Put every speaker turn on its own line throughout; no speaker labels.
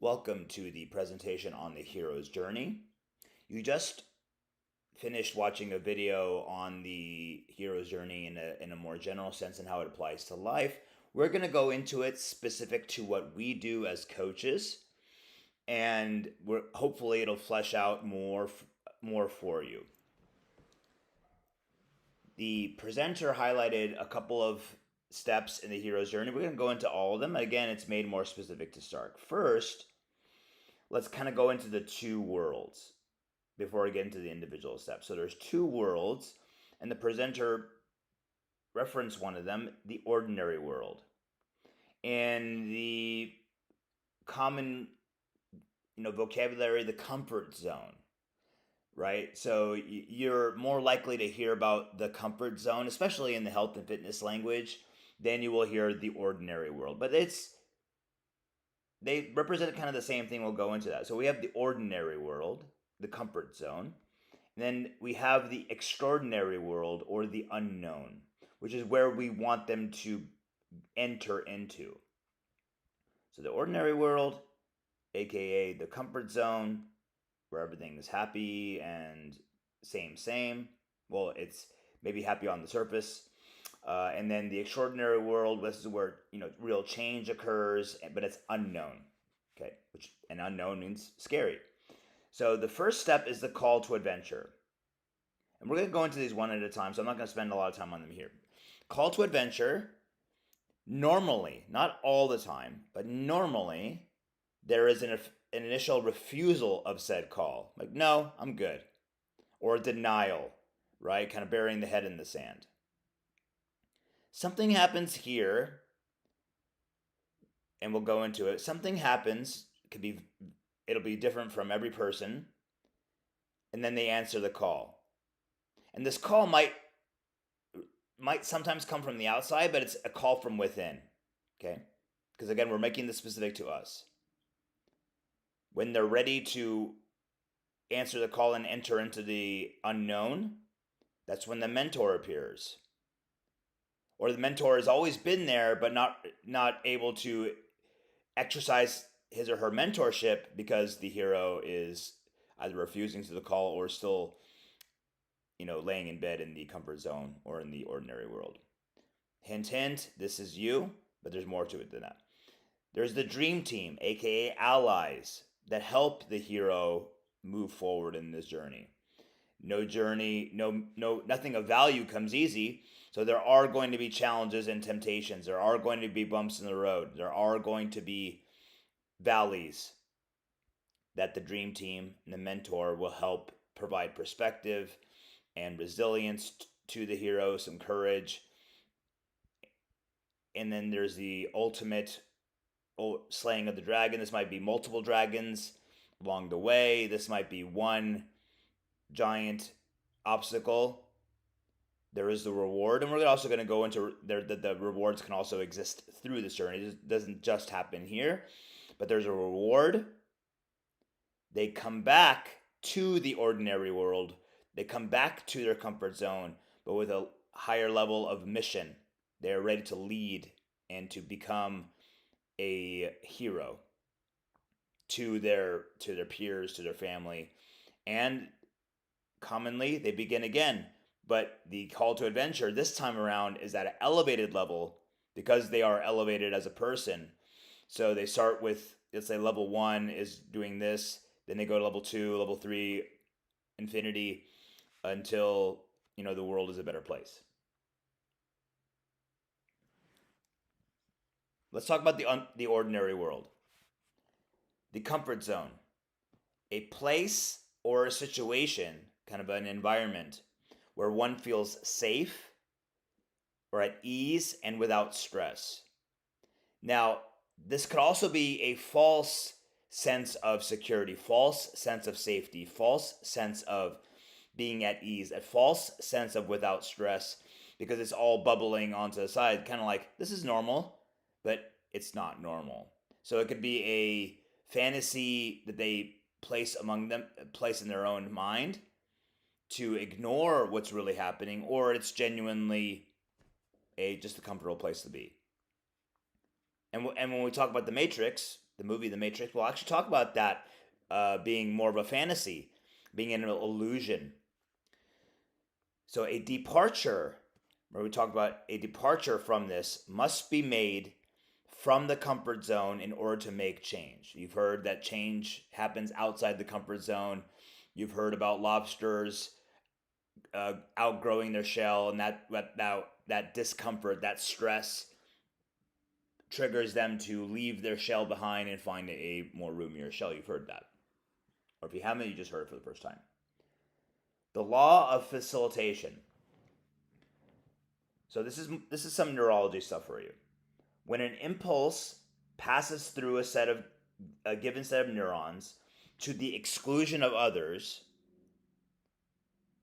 Welcome to the presentation on the hero's journey. You just finished watching a video on the hero's journey in a more general sense and how it applies to life. We're going to go into it specific to what we do as coaches, and hopefully it'll flesh out more for you. The presenter highlighted a couple of steps in the hero's journey. We're going to go into all of them. Again, it's made more specific to start. First, let's kind of go into the two worlds before we get into the individual steps. So there's two worlds, and the presenter referenced one of them, the ordinary world. And the common, vocabulary, the comfort zone, right? So you're more likely to hear about the comfort zone, especially in the health and fitness language, than you will hear the ordinary world. But they represent kind of the same thing. We'll go into that. So we have the ordinary world, the comfort zone. And then we have the extraordinary world, or the unknown, which is where we want them to enter into. So the ordinary world, aka the comfort zone, where everything is happy and same. Well, it's maybe happy on the surface. And then the extraordinary world, this is where real change occurs, but it's unknown. Okay, and unknown means scary. So the first step is the call to adventure, and we're going to go into these one at a time. So I'm not going to spend a lot of time on them here. Call to adventure. Normally, not all the time, but normally, there is an initial refusal of said call, like no, I'm good, or denial, right? Kind of burying the head in the sand. Something happens here, and we'll go into it. Something happens, it'll be different from every person, and then they answer the call. And this call might sometimes come from the outside, but it's a call from within, okay? Because again, we're making this specific to us. When they're ready to answer the call and enter into the unknown, that's when the mentor appears. Or the mentor has always been there, but not able to exercise his or her mentorship because the hero is either refusing to the call or still, laying in bed in the comfort zone or in the ordinary world. Hint, hint, this is you, but there's more to it than that. There's the dream team, aka allies, that help the hero move forward in this journey. No journey, nothing of value comes easy. So there are going to be challenges and temptations. There are going to be bumps in the road. There are going to be valleys that the dream team and the mentor will help provide perspective and resilience to the hero, some courage. And then there's the ultimate slaying of the dragon. This might be multiple dragons along the way. This might be one giant obstacle. There is the reward, and we're also going to go into the rewards can also exist through this journey. It doesn't just happen here, but there's a reward. They come back to the ordinary world. They come back to their comfort zone, but with a higher level of mission. They are ready to lead and to become a hero to their peers, to their family, and commonly they begin again. But the call to adventure this time around is at an elevated level because they are elevated as a person. So they start with, let's say level 1 is doing this, then they go to level 2, level 3, infinity, until the world is a better place. Let's talk about the ordinary world. The comfort zone. A place or a situation, kind of an environment, where one feels safe or at ease and without stress. Now, this could also be a false sense of security, false sense of safety, false sense of being at ease, a false sense of without stress, because it's all bubbling onto the side, kind of like, this is normal, but it's not normal. So it could be a fantasy that they place in their own mind to ignore what's really happening, or it's genuinely just a comfortable place to be. And when we talk about the Matrix the movie The Matrix, we'll actually talk about that being more of a fantasy, being an illusion. So a departure, where we talk about a departure from this, must be made from the comfort zone in order to make change. You've heard that change happens outside the comfort zone. You've heard about lobsters outgrowing their shell, and that discomfort, that stress, triggers them to leave their shell behind and find a more roomier shell. You've heard that, or if you haven't, you just heard it for the first time. The law of facilitation. So this is some neurology stuff for you. When an impulse passes through a given set of neurons to the exclusion of others,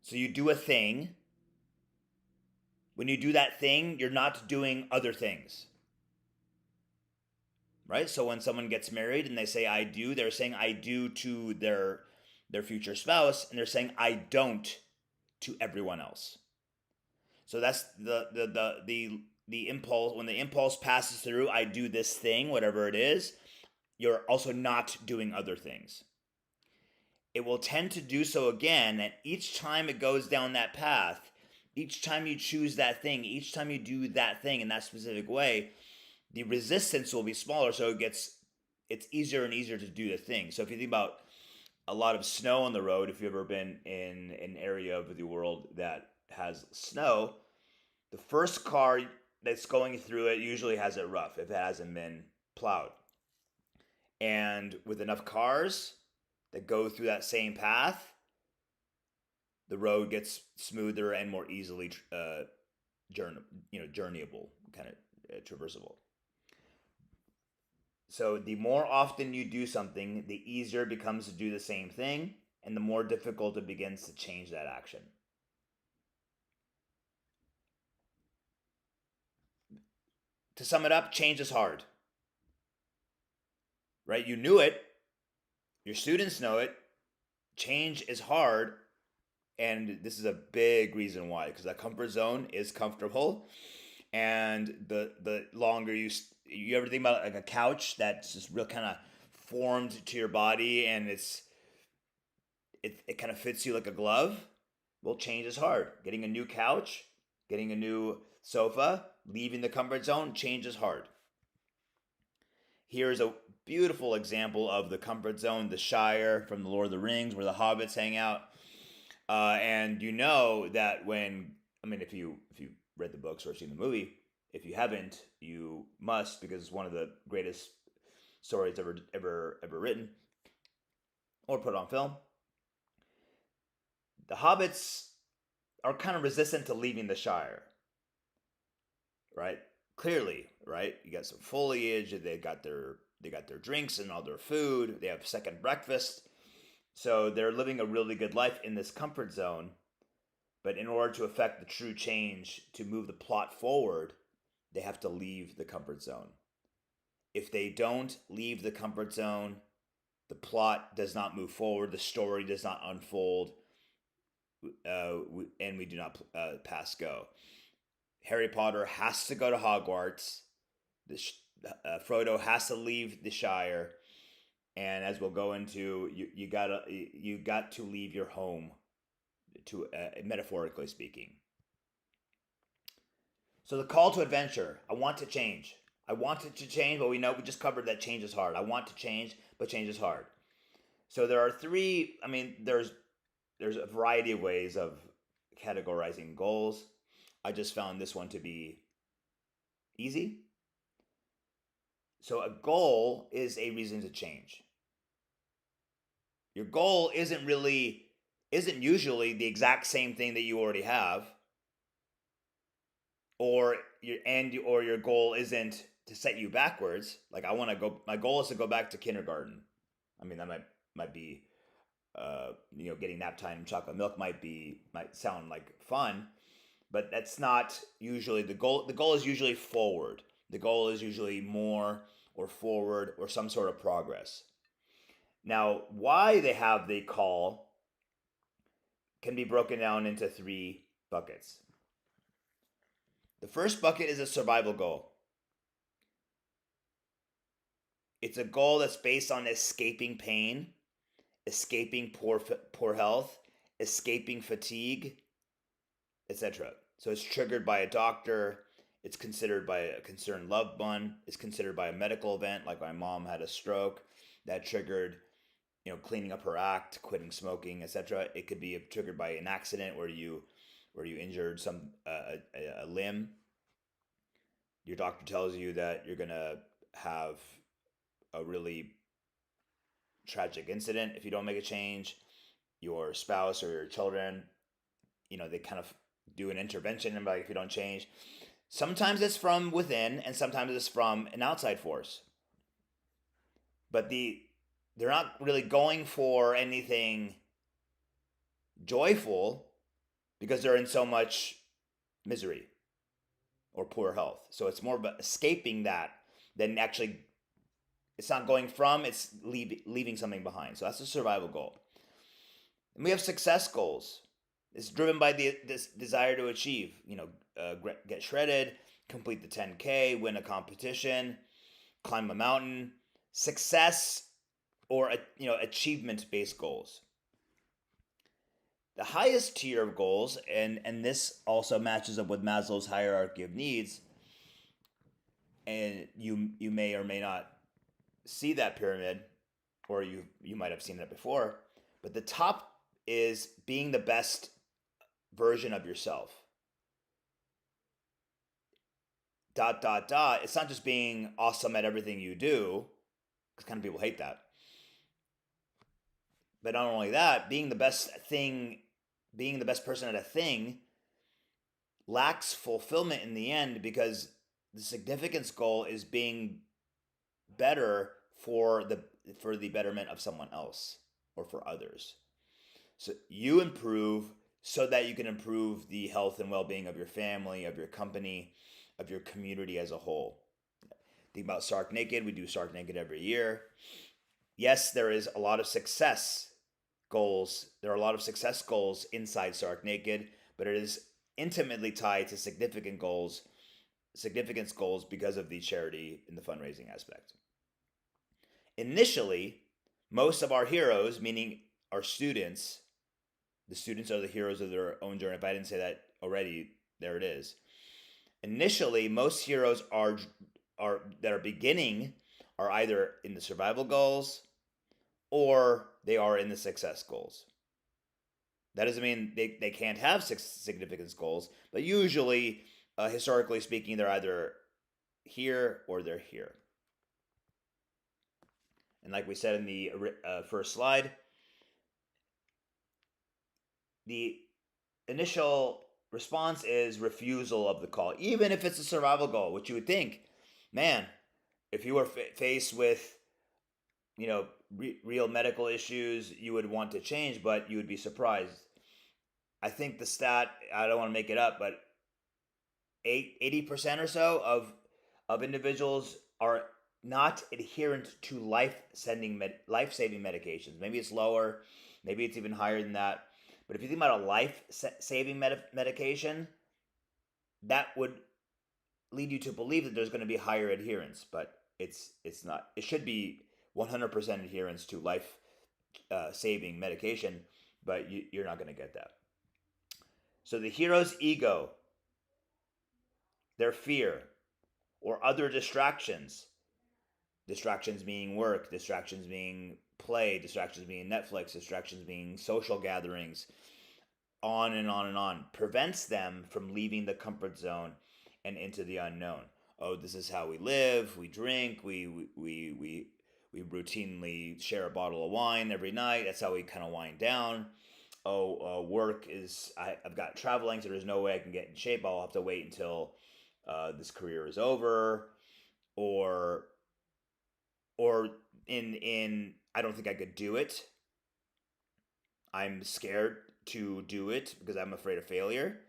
so you do a thing. When you do that thing, you're not doing other things. Right? So when someone gets married and they say I do, they're saying I do to their future spouse, and they're saying I don't to everyone else. So that's the impulse. When the impulse passes through, I do this thing, whatever it is, you're also not doing other things. It will tend to do so again, and each time it goes down that path, each time you choose that thing, each time you do that thing in that specific way, the resistance will be smaller, so it's easier and easier to do the thing. So if you think about a lot of snow on the road, if you've ever been in an area of the world that has snow, the first car that's going through it usually has it rough if it hasn't been plowed. And with enough cars that go through that same path, the road gets smoother and more easily journeyable, kind of traversable. So the more often you do something, the easier it becomes to do the same thing, and the more difficult it begins to change that action. To sum it up, change is hard. Right? You knew it. Your students know it. Change is hard. And this is a big reason why, because that comfort zone is comfortable. And the longer you ever think about like a couch that's just real kind of formed to your body, and it kind of fits you like a glove. Well, change is hard. Getting a new couch, getting a new sofa, leaving the comfort zone, change is hard. Here's a beautiful example of the comfort zone, the Shire from the Lord of the Rings, where the hobbits hang out. And you know that if you read the books or seen the movie, if you haven't, you must, because it's one of the greatest stories ever written or put on film. The hobbits are kind of resistant to leaving the Shire, right? Clearly, right? You got some foliage. They got their drinks and all their food. They have second breakfast. So they're living a really good life in this comfort zone. But in order to affect the true change, to move the plot forward, they have to leave the comfort zone. If they don't leave the comfort zone, the plot does not move forward, the story does not unfold, and we do not pass go. Harry Potter has to go to Hogwarts. Frodo has to leave the Shire, and as we'll go into, you got to leave your home, to metaphorically speaking. So the call to adventure. I want to change. I want it to change, but we just covered that change is hard. I want to change, but change is hard. So there are three. There's a variety of ways of categorizing goals. I just found this one to be easy. So a goal is a reason to change. Your goal isn't usually the exact same thing that you already have, or your goal isn't to set you backwards. Like my goal is to go back to kindergarten. That might be getting nap time, chocolate milk might sound like fun, but that's not usually the goal. The goal is usually forward. The goal is usually more or forward or some sort of progress. Now, why they have the call can be broken down into three buckets. The first bucket is a survival goal. It's a goal that's based on escaping pain, escaping poor health, escaping fatigue, etc. So it's triggered by a doctor. It's considered by a concerned loved one. It's considered by a medical event, like my mom had a stroke that triggered, cleaning up her act, quitting smoking, etc. It could be triggered by an accident where you injured a limb. Your doctor tells you that you're gonna have a really tragic incident if you don't make a change. Your spouse or your children, they kind of do an intervention and like, if you don't change. Sometimes it's from within, and sometimes it's from an outside force. But they're not really going for anything joyful because they're in so much misery or poor health. So it's more about escaping that than actually. It's not going from, it's leaving something behind. So that's a survival goal. And we have success goals. It's driven by this desire to achieve, get shredded, complete the 10K, win a competition, climb a mountain. Success or achievement-based goals. The highest tier of goals, and this also matches up with Maslow's hierarchy of needs, and you may or may not see that pyramid, or you might have seen it before, but the top is being the best version of yourself. Dot, dot, dot. It's not just being awesome at everything you do, because kind of people hate that. But not only that, being the best person at a thing lacks fulfillment in the end, because the significance goal is being better for the betterment of someone else or for others. So you improve so that you can improve the health and well-being of your family, of your company, of your community as a whole. Think about Stark Naked. We do Stark Naked every year. Yes, there is a lot of success goals. There are a lot of success goals inside Stark Naked, but it is intimately tied to significance goals because of the charity and the fundraising aspect. Initially, most of our heroes, meaning our students, the students are the heroes of their own journey. If I didn't say that already, there it is. Initially, most heroes that are beginning are either in the survival goals or they are in the success goals. That doesn't mean they can't have significance goals, but usually, historically speaking, they're either here or they're here. And like we said in the first slide, the initial response is refusal of the call, even if it's a survival goal, which you would think, man, if you were faced with, real medical issues, you would want to change, but you would be surprised. I think the stat, I don't want to make it up, but 80% or so of individuals are not adherent to life-saving medications. Maybe it's lower, maybe it's even higher than that. But if you think about a life-saving medication, that would lead you to believe that there's going to be higher adherence, but it's not. It should be 100% adherence to life-saving medication, but you're not going to get that. So the hero's ego, their fear, or other distractions being work, distractions being play, distractions being Netflix, distractions being social gatherings, on and on and on, prevents them from leaving the comfort zone and into the unknown. Oh, this is how we live. We drink. We routinely share a bottle of wine every night. That's how we kind of wind down. Work is, I've got traveling, so there's no way I can get in shape. I'll have to wait until this career is over, or in I don't think I could do it. I'm scared to do it because I'm afraid of failure,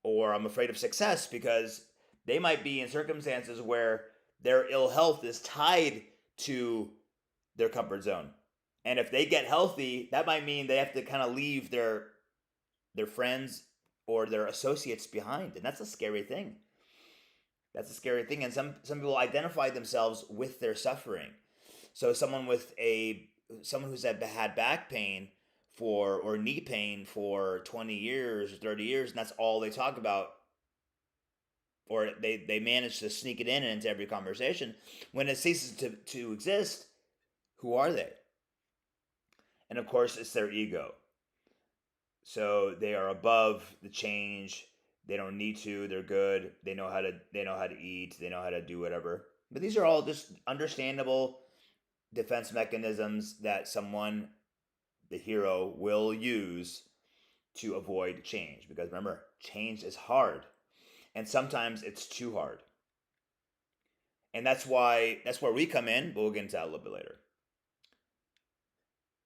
or I'm afraid of success because they might be in circumstances where their ill health is tied to their comfort zone. And if they get healthy, that might mean they have to kind of leave their friends or their associates behind. And that's a scary thing. And some people identify themselves with their suffering. So someone who's had back pain or knee pain for 20 years or 30 years, and that's all they talk about, or they manage to sneak it in into every conversation. When it ceases to exist, who are they? And of course, it's their ego. So they are above the change. They don't need to. They're good. They know how to. They know how to eat. They know how to do whatever. But these are all just understandable defense mechanisms that someone, the hero, will use to avoid change. Because remember, change is hard, and sometimes it's too hard. And that's where we come in. But we'll get into that a little bit later.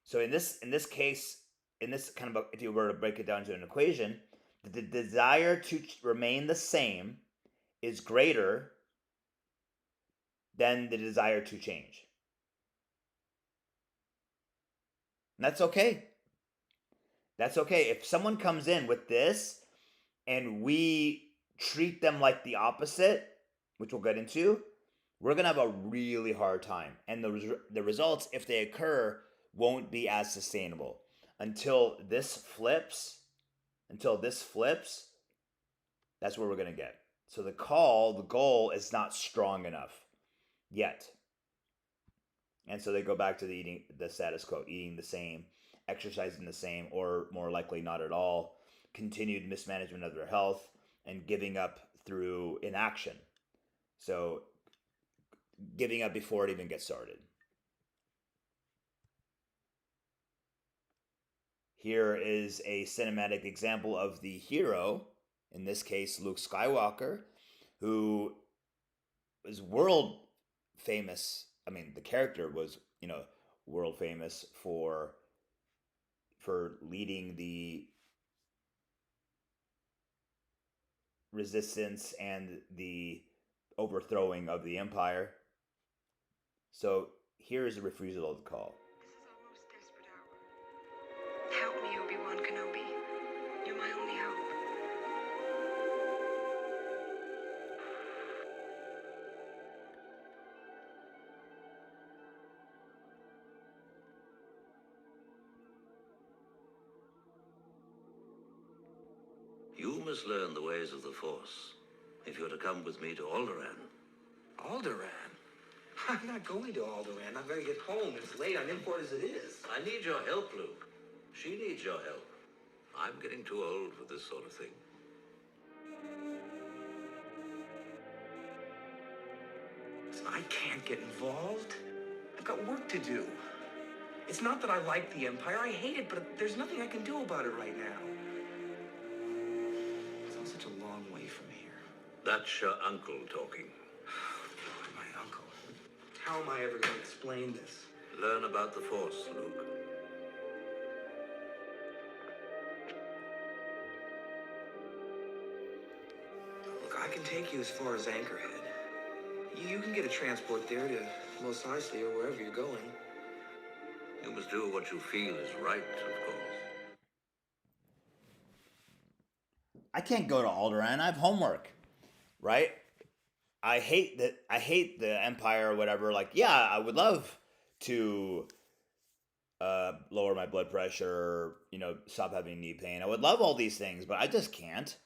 So in this case, in this kind of, if you were to break it down to an equation, the desire to remain the same is greater than the desire to change. And that's okay. That's okay. If someone comes in with this and we treat them like the opposite, which we'll get into, we're going to have a really hard time. And the results, if they occur, won't be as sustainable. Until this flips, that's where we're going to get. So the goal is not strong enough yet. And so they go back to the status quo, eating the same, exercising the same, or more likely not at all, continued mismanagement of their health, and giving up through inaction. So giving up before it even gets started. Here is a cinematic example of the hero, in this case Luke Skywalker, who was world famous. I mean, the character was, world famous for leading the resistance and the overthrowing of the Empire. So here is a refusal of the call.
This is our most desperate hour. Help me, Obi-Wan Kenobi. You're my only hope.
You must learn the ways of the Force if you're to come with me to Alderaan.
Alderaan? I'm not going to Alderaan. I've got to get home. It's late. I'm in port as it is.
I need your help, Luke. She needs your help. I'm getting too old for this sort of thing.
Listen, I can't get involved. I've got work to do. It's not that I like the Empire. I hate it, but there's nothing I can do about it right now. It's all such a long way from here.
That's your uncle talking.
Lord, my uncle. How am I ever going to explain this?
Learn about the Force, Luke.
Look, I can take you as far as Anchorhead. You can get a transport there to Mos Eisley or wherever you're going.
You must do what you feel is right, of course.
I can't go to Alderaan. I have homework, right? I hate the Empire or whatever. Like, yeah, I would love to lower my blood pressure, stop having knee pain. I would love all these things, but I just can't.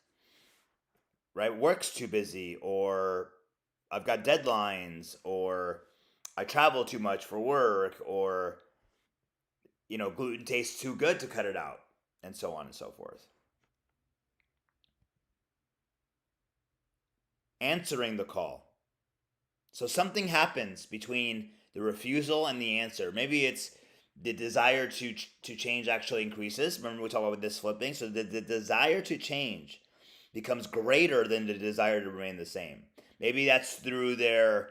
Right? Work's too busy, or I've got deadlines, or I travel too much for work, or gluten tastes too good to cut it out, and so on and so forth. Answering the call. So something happens between the refusal and the answer. Maybe it's the desire to change actually increases. Remember we talked about this flipping. So the desire to change becomes greater than the desire to remain the same. Maybe that's through their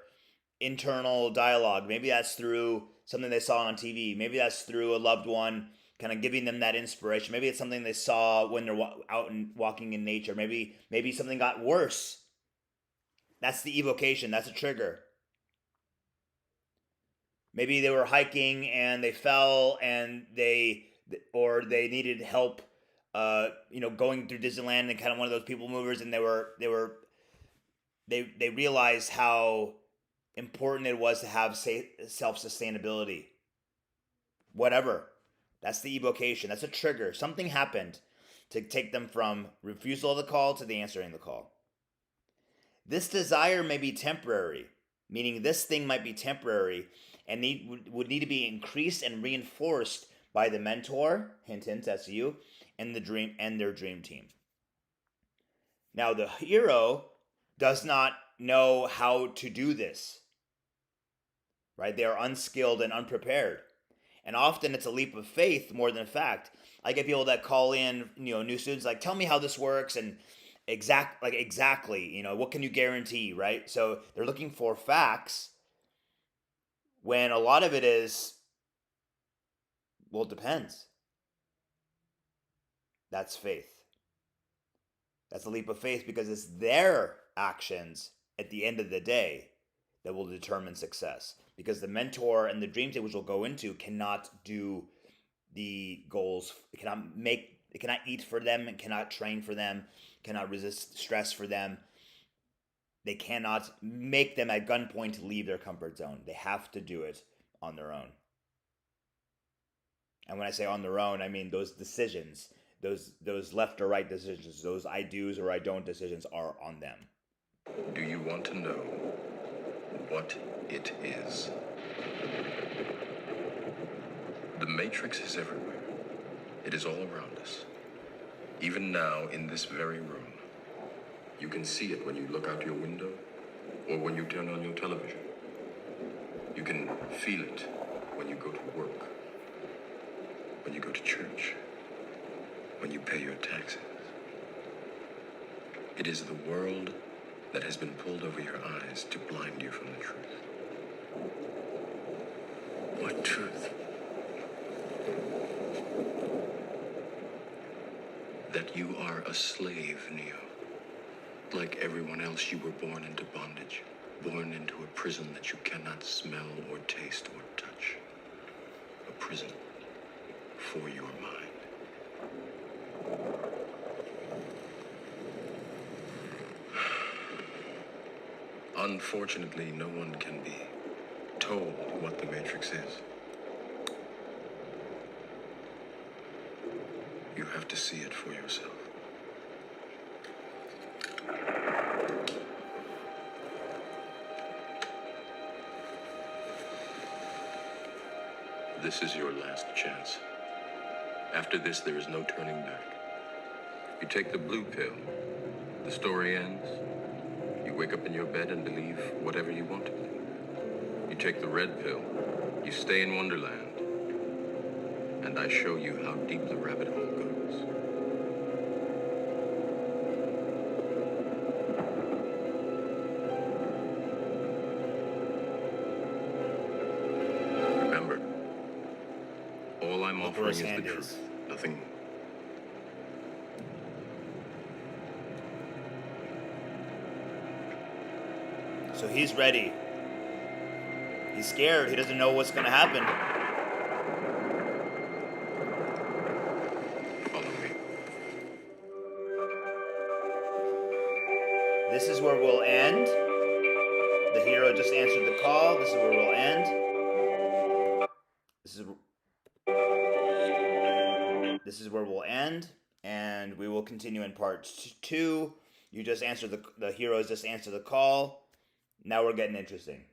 internal dialogue. Maybe that's through something they saw on TV. Maybe that's through a loved one kind of giving them that inspiration. Maybe it's something they saw when they're out and walking in nature. Maybe something got worse. That's the evocation. That's a trigger. Maybe they were hiking and they fell and they needed help, going through Disneyland and kind of one of those people movers, and they realized how important it was to have self-sustainability. Whatever. That's the evocation. That's a trigger. Something happened to take them from refusal of the call to the answering the call. This desire may be temporary, meaning this thing might be temporary and would need to be increased and reinforced by the mentor, hint, hint, that's you, and their dream team. Now, the hero does not know how to do this, right? They are unskilled and unprepared. And often it's a leap of faith more than fact. I get people that call in, new students, like, tell me how this works, and exactly, what can you guarantee, right? So they're looking for facts when a lot of it is, well, it depends. That's faith. That's a leap of faith because it's their actions at the end of the day that will determine success. Because the mentor and the dream team, which we'll go into, cannot do the goals. It cannot eat for them, it cannot train for them, cannot resist stress for them. They cannot make them at gunpoint to leave their comfort zone. They have to do it on their own. And when I say on their own, I mean those decisions, those left or right decisions, those I do's or I don't decisions are on them.
Do you want to know what it is? The Matrix is everywhere. It is all around us. Even now, in this very room. You can see it when you look out your window or when you turn on your television. You can feel it when you go to work, when you go to church, when you pay your taxes. It is the world that has been pulled over your eyes to blind you from the truth. What truth? That you are a slave, Neo. Like everyone else, you were born into bondage, born into a prison that you cannot smell or taste or touch. A prison for your mind. Unfortunately, no one can be told what the Matrix is. You have to see it for yourself. This is your last chance. After this, there is no turning back. You take the blue pill, the story ends. You wake up in your bed and believe whatever you want to believe. You take the red pill, you stay in Wonderland, and I show you how deep the rabbit hole goes. Remember, all I'm offering is the truth. Nothing.
So he's ready. He's scared. He doesn't know what's going to happen.
Follow me.
This is where we'll end. The hero just answered the call. This is where we'll end. This is where we'll end, and we will continue in part 2. You just answered the heroes just answered the call. Now we're getting interesting.